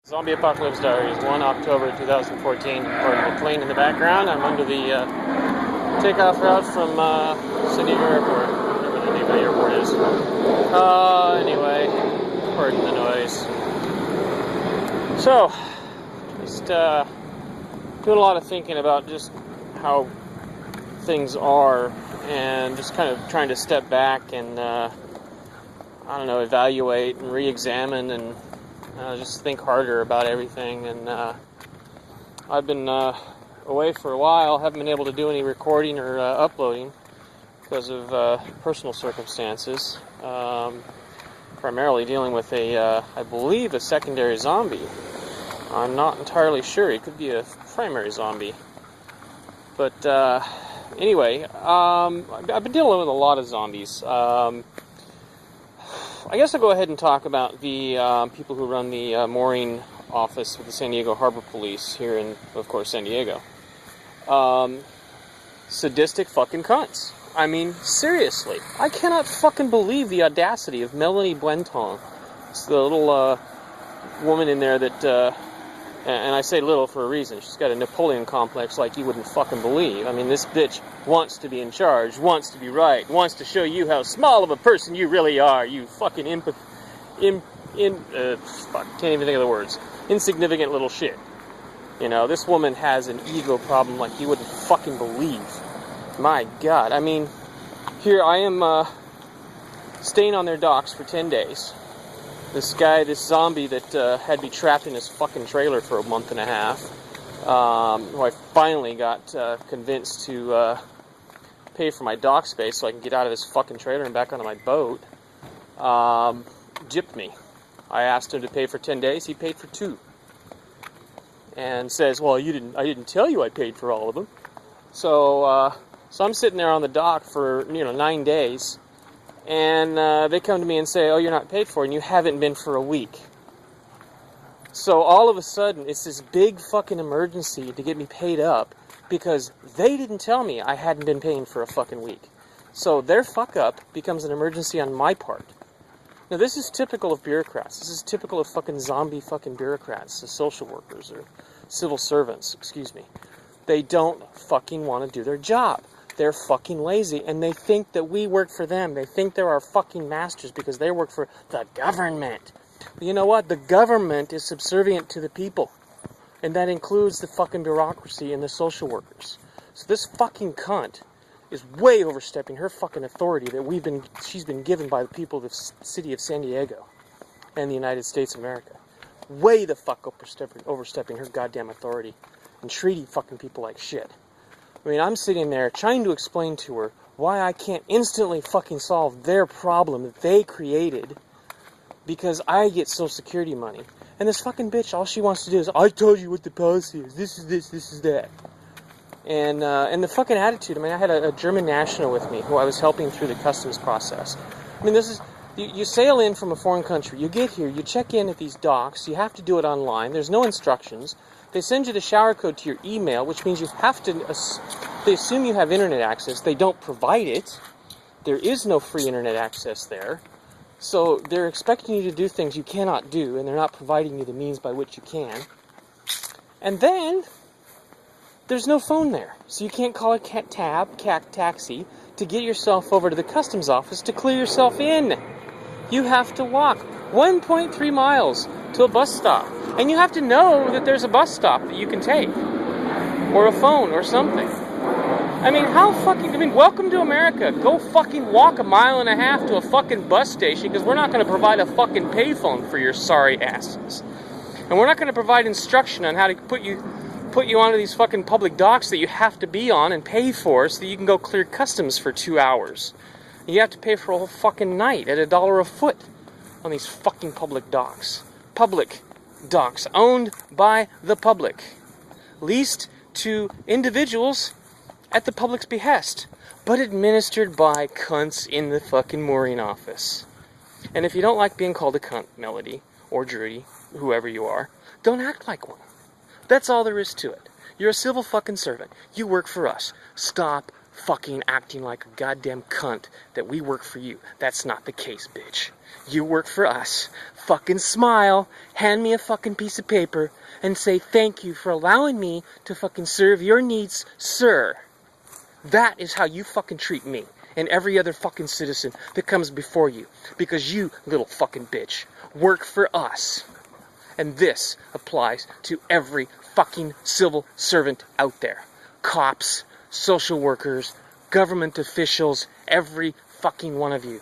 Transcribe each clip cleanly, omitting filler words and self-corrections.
Zombie Apocalypse Diaries, 1 October 2014. Recording the plane in the background. I'm under the takeoff route from San Diego Airport, whatever the name of the airport is. Anyway, pardon the noise. So, just doing a lot of thinking about just how things are, and just kind of trying to step back and, I don't know, evaluate and re-examine and just think harder about everything. And I've been away for a while, haven't been able to do any recording or uploading because of personal circumstances. Primarily dealing with I believe, a secondary zombie. I'm not entirely sure. It could be a primary zombie. But anyway, I've been dealing with a lot of zombies. I guess I'll go ahead and talk about the people who run the mooring office with the San Diego Harbor Police here in, of course, San Diego. Sadistic fucking cunts. I mean, seriously. I cannot fucking believe the audacity of Melanie Buenton. It's the little woman in there that, and I say little for a reason. She's got a Napoleon complex like you wouldn't fucking believe. I mean, this bitch wants to be in charge, wants to be right, wants to show you how small of a person you really are, you fucking fuck, can't even think of the words. Insignificant little shit. You know, this woman has an ego problem like you wouldn't fucking believe. My God. I mean, here I am staying on their docks for 10 days. This guy, this zombie that had me trapped in his fucking trailer for a month and a half, who I finally got convinced to pay for my dock space so I can get out of this fucking trailer and back onto my boat, gypped me. I asked him to pay for 10 days, he paid for 2. And says, well, I didn't tell you I paid for all of them. So I'm sitting there on the dock for, 9 days, and they come to me and say, oh, you're not paid for, and you haven't been for a week. So all of a sudden, it's this big fucking emergency to get me paid up because they didn't tell me I hadn't been paying for a fucking week. So their fuck up becomes an emergency on my part. Now, this is typical of bureaucrats. This is typical of fucking zombie fucking bureaucrats, the social workers or civil servants, excuse me. They don't fucking want to do their job. They're fucking lazy, and they think that we work for them. They think they're our fucking masters because they work for the government. You know what? The government is subservient to the people, and that includes the fucking bureaucracy and the social workers. So this fucking cunt is way overstepping her fucking authority that she's been given by the people of the city of San Diego and the United States of America. Way the fuck overstepping her goddamn authority and treating fucking people like shit. I mean, I'm sitting there trying to explain to her why I can't instantly fucking solve their problem that they created because I get Social Security money. And this fucking bitch, all she wants to do is, I told you what the policy is. This is this is that. And the fucking attitude, I mean, I had a German national with me who I was helping through the customs process. I mean, this is, you sail in from a foreign country, you get here, you check in at these docks, you have to do it online, there's no instructions. They send you the shower code to your email, which means you have to, they assume you have internet access. They don't provide it. There is no free internet access there. So they're expecting you to do things you cannot do, and they're not providing you the means by which you can. And then, there's no phone there. So you can't call a taxi to get yourself over to the customs office to clear yourself in. You have to walk 1.3 miles to a bus stop. And you have to know that there's a bus stop that you can take. Or a phone or something. I mean, welcome to America. Go fucking walk 1.5 miles to a fucking bus station because we're not going to provide a fucking payphone for your sorry asses. And we're not going to provide instruction on how to put you onto these fucking public docks that you have to be on and pay for so that you can go clear customs for 2 hours. You have to pay for a whole fucking night at $1 a foot on these fucking public docks. Public docks owned by the public, leased to individuals at the public's behest, but administered by cunts in the fucking mooring office. And if you don't like being called a cunt, Melody, or Drudy, whoever you are, don't act like one. That's all there is to it. You're a civil fucking servant. You work for us. Stop fucking acting like a goddamn cunt that we work for you. That's not the case, bitch. You work for us. Fucking smile, hand me a fucking piece of paper, and say thank you for allowing me to fucking serve your needs, sir. That is how you fucking treat me and every other fucking citizen that comes before you. Because you, little fucking bitch, work for us. And this applies to every fucking civil servant out there. Cops, social workers, government officials, every fucking one of you.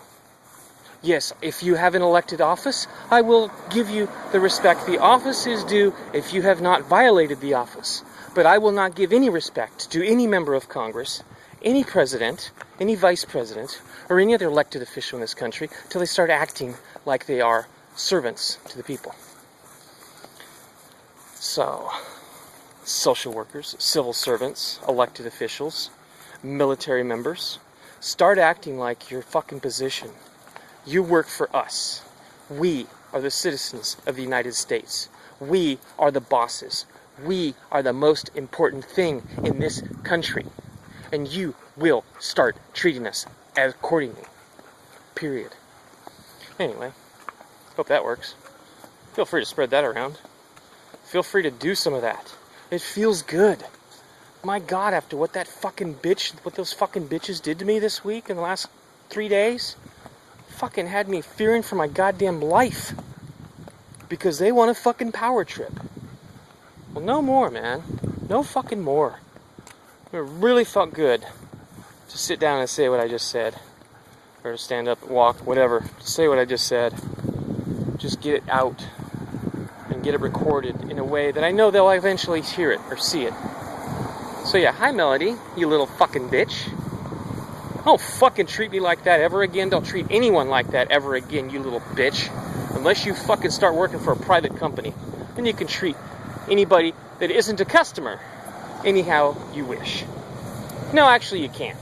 Yes, if you have an elected office, I will give you the respect the office is due if you have not violated the office. But I will not give any respect to any member of Congress, any president, any vice president, or any other elected official in this country till they start acting like they are servants to the people. So, social workers, civil servants, elected officials, military members, start acting like your fucking position. You work for us. We are the citizens of the United States. We are the bosses. We are the most important thing in this country. And you will start treating us accordingly. Period. Anyway, hope that works. Feel free to spread that around. Feel free to do some of that. It feels good. My God, after what those fucking bitches did to me this week in the last 3 days, fucking had me fearing for my goddamn life. Because they want a fucking power trip. Well, no more, man. No fucking more. It really felt good to sit down and say what I just said. Or to stand up, walk, whatever. Say what I just said. Just get it out. And get it recorded in a way that I know they'll eventually hear it or see it. So yeah, hi Melody, you little fucking bitch. Don't fucking treat me like that ever again. Don't treat anyone like that ever again, you little bitch. Unless you fucking start working for a private company. Then you can treat anybody that isn't a customer anyhow you wish. No, actually you can't.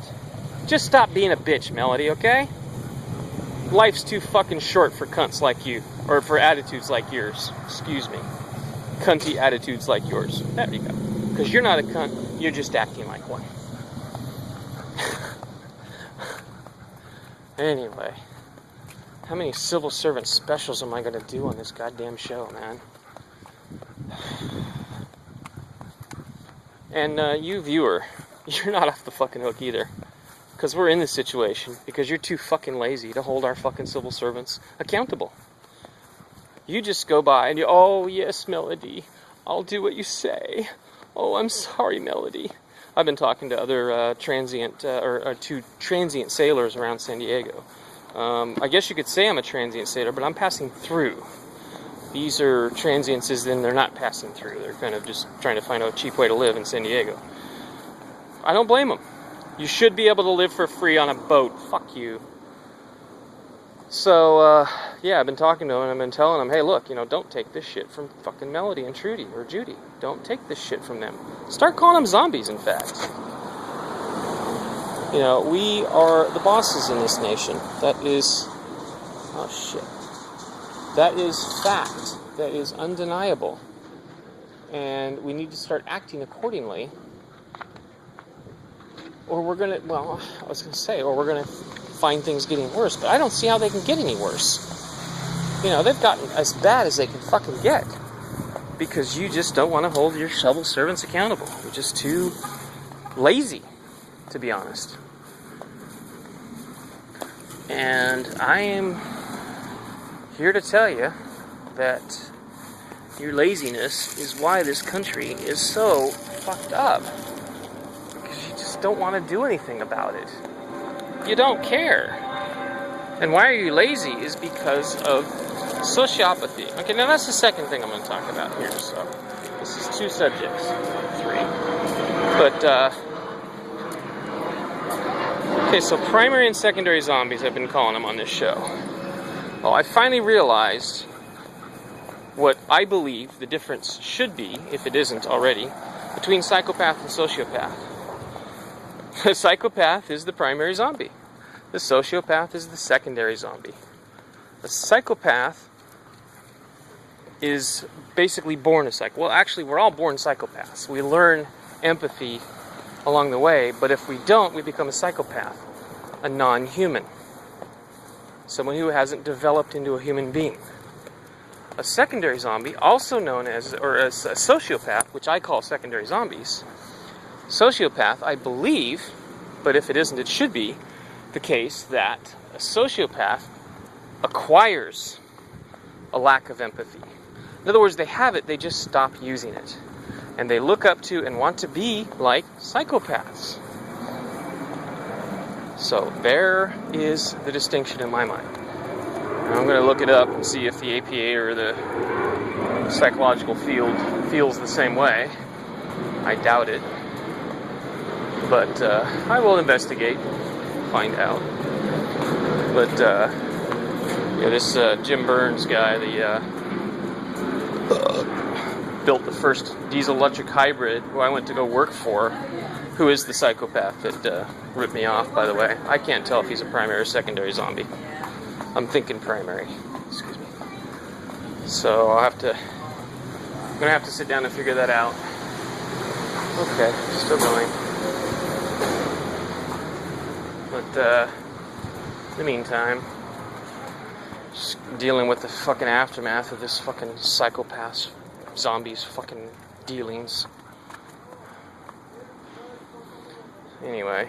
Just stop being a bitch, Melody, okay? Life's too fucking short for cunts like you. Or for attitudes like yours. Excuse me. Cunty attitudes like yours. There you go. Because you're not a cunt, you're just acting like one. Anyway. How many civil servant specials am I going to do on this goddamn show, man? And you viewer, you're not off the fucking hook either. Because we're in this situation. Because you're too fucking lazy to hold our fucking civil servants accountable. You just go by and oh yes, Melody, I'll do what you say. Oh, I'm sorry, Melody. I've been talking to other transient sailors around San Diego. I guess you could say I'm a transient sailor, but I'm passing through. These are transients, as then they're not passing through. They're kind of just trying to find a cheap way to live in San Diego. I don't blame them. You should be able to live for free on a boat. Fuck you. So, yeah, I've been talking to them and I've been telling them, hey, look, don't take this shit from fucking Melody and Trudy or Judy. Don't take this shit from them. Start calling them zombies, in fact. We are the bosses in this nation. That is, oh shit. That is fact. That is undeniable. And we need to start acting accordingly. Or we're going to, or we're going to find things getting worse, but I don't see how they can get any worse. They've gotten as bad as they can fucking get because you just don't want to hold your civil servants accountable. You're just too lazy, to be honest. And I am here to tell you that your laziness is why this country is so fucked up. Because you just don't want to do anything about it. You don't care. And why are you lazy is because of sociopathy. Okay, now that's the second thing I'm going to talk about here. So, this is 2 subjects. 3. But, okay, so primary and secondary zombies, I've been calling them on this show. Well, I finally realized what I believe the difference should be, if it isn't already, between psychopath and sociopath. The psychopath is the primary zombie. The sociopath is the secondary zombie. The psychopath is basically born a psychopath. Well, actually, we're all born psychopaths. We learn empathy along the way, but if we don't, we become a psychopath, a non-human, someone who hasn't developed into a human being. A secondary zombie, also known as a sociopath, which I call secondary zombies. Sociopath, I believe, but if it isn't, it should be the case that a sociopath acquires a lack of empathy. In other words, they have it, they just stop using it. And they look up to and want to be like psychopaths. So there is the distinction in my mind. And I'm going to look it up and see if the APA or the psychological field feels the same way. I doubt it. But I will investigate, find out. But this Jim Burns guy, built the first diesel-electric hybrid, who I went to go work for, who is the psychopath that ripped me off, by the way. I can't tell if he's a primary or secondary zombie. I'm thinking primary. Excuse me. So I'm gonna have to sit down and figure that out. Okay, still going. But in the meantime, just dealing with the fucking aftermath of this fucking psychopath zombies fucking dealings. Anyway,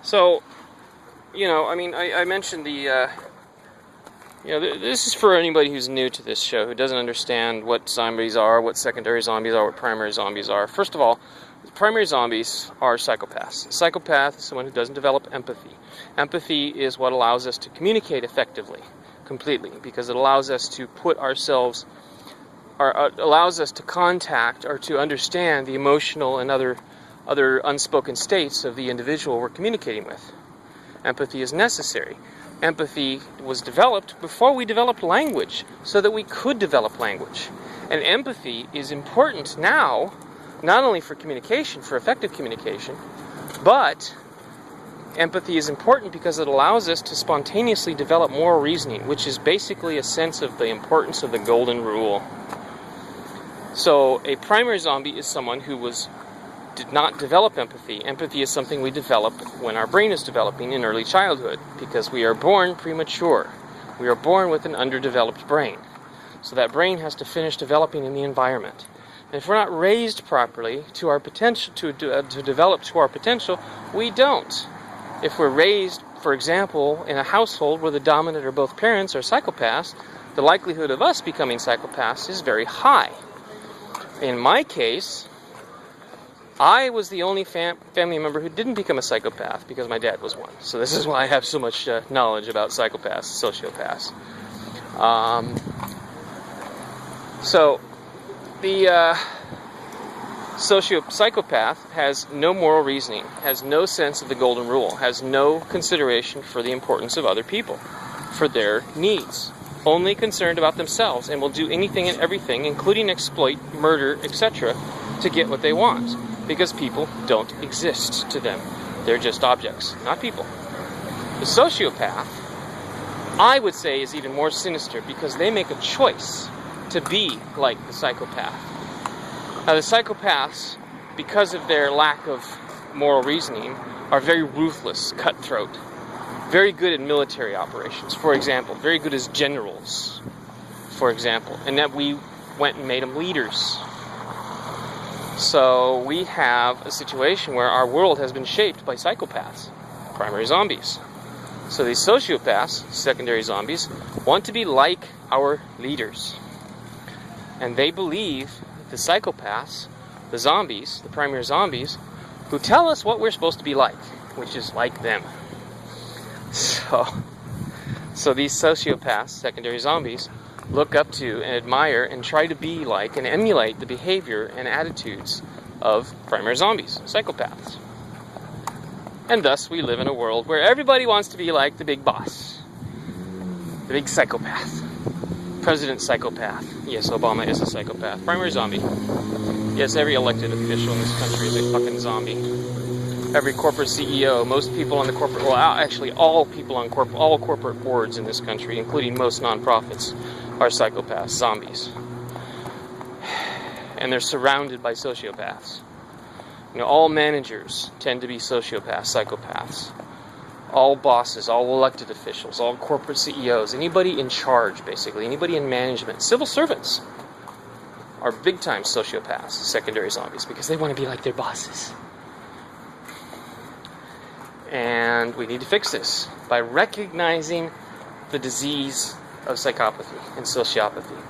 so I mentioned the this is for anybody who's new to this show, who doesn't understand what zombies are, what secondary zombies are, what primary zombies are. First of all, primary zombies are psychopaths. A psychopath is someone who doesn't develop empathy. Empathy is what allows us to communicate effectively, completely, because it allows us to put ourselves, or allows us to contact or to understand the emotional and other unspoken states of the individual we're communicating with. Empathy is necessary. Empathy was developed before we developed language, so that we could develop language. And empathy is important now, not only for communication, for effective communication, but empathy is important because it allows us to spontaneously develop moral reasoning, which is basically a sense of the importance of the golden rule. So a primary zombie is someone who did not develop empathy. Empathy is something we develop when our brain is developing in early childhood, because we are born premature. We are born with an underdeveloped brain. So that brain has to finish developing in the environment. And if we're not raised properly to our potential, to develop to our potential, we don't. If we're raised, for example, in a household where the dominant or both parents are psychopaths, the likelihood of us becoming psychopaths is very high. In my case, I was the only family member who didn't become a psychopath because my dad was one. So this is why I have so much knowledge about psychopaths, sociopaths. So the psychopath has no moral reasoning, has no sense of the golden rule, has no consideration for the importance of other people, for their needs. Only concerned about themselves, and will do anything and everything, including exploit, murder, etc., to get what they want. Because people don't exist to them. They're just objects, not people. The sociopath, I would say, is even more sinister because they make a choice to be like the psychopath. Now, the psychopaths, because of their lack of moral reasoning, are very ruthless, cutthroat, very good at military operations, for example, very good as generals, for example, and that we went and made them leaders. So we have a situation where our world has been shaped by psychopaths, primary zombies. So these sociopaths, secondary zombies, want to be like our leaders. And they believe the psychopaths, the zombies, the primary zombies, who tell us what we're supposed to be like, which is like them. So these sociopaths, secondary zombies, look up to and admire and try to be like and emulate the behavior and attitudes of primary zombies, psychopaths. And thus we live in a world where everybody wants to be like the big boss, the big psychopath, president psychopath. Yes, Obama is a psychopath. Primary zombie. Yes, every elected official in this country is a fucking zombie. Every corporate CEO, most people on the corporate, well, actually all people on all corporate boards in this country, including most nonprofits, are psychopaths, zombies. And they're surrounded by sociopaths. All managers tend to be sociopaths, psychopaths. All bosses, all elected officials, all corporate CEOs, anybody in charge, basically, anybody in management, civil servants are big-time sociopaths, secondary zombies, because they want to be like their bosses. And we need to fix this by recognizing the disease of psychopathy and sociopathy,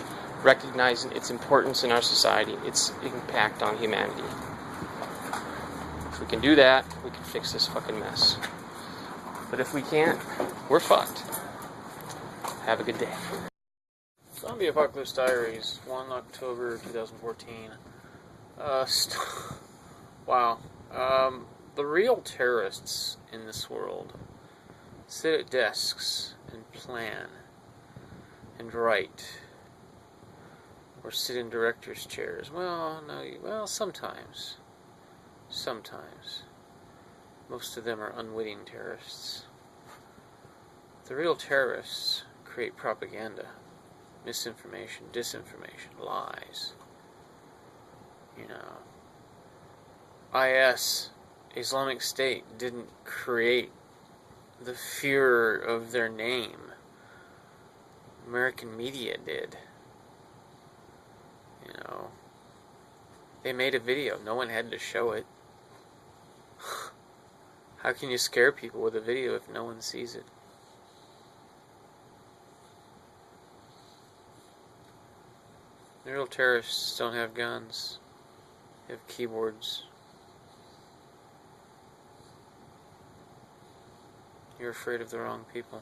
recognizing its importance in our society, its impact on humanity. If we can do that, we can fix this fucking mess. But if we can't, we're fucked. Have a good day. Zombie Apocalypse Diaries, 1 October 2014. Wow. The real terrorists in this world sit at desks and plan and write, or sit in director's chairs. Sometimes. Sometimes. Most of them are unwitting terrorists. The real terrorists create propaganda, misinformation, disinformation, lies. IS, Islamic State, didn't create the fear of their name. American media did. They made a video. No one had to show it. How can you scare people with a video if no one sees it? The real terrorists don't have guns. They have keyboards. You're afraid of the wrong people.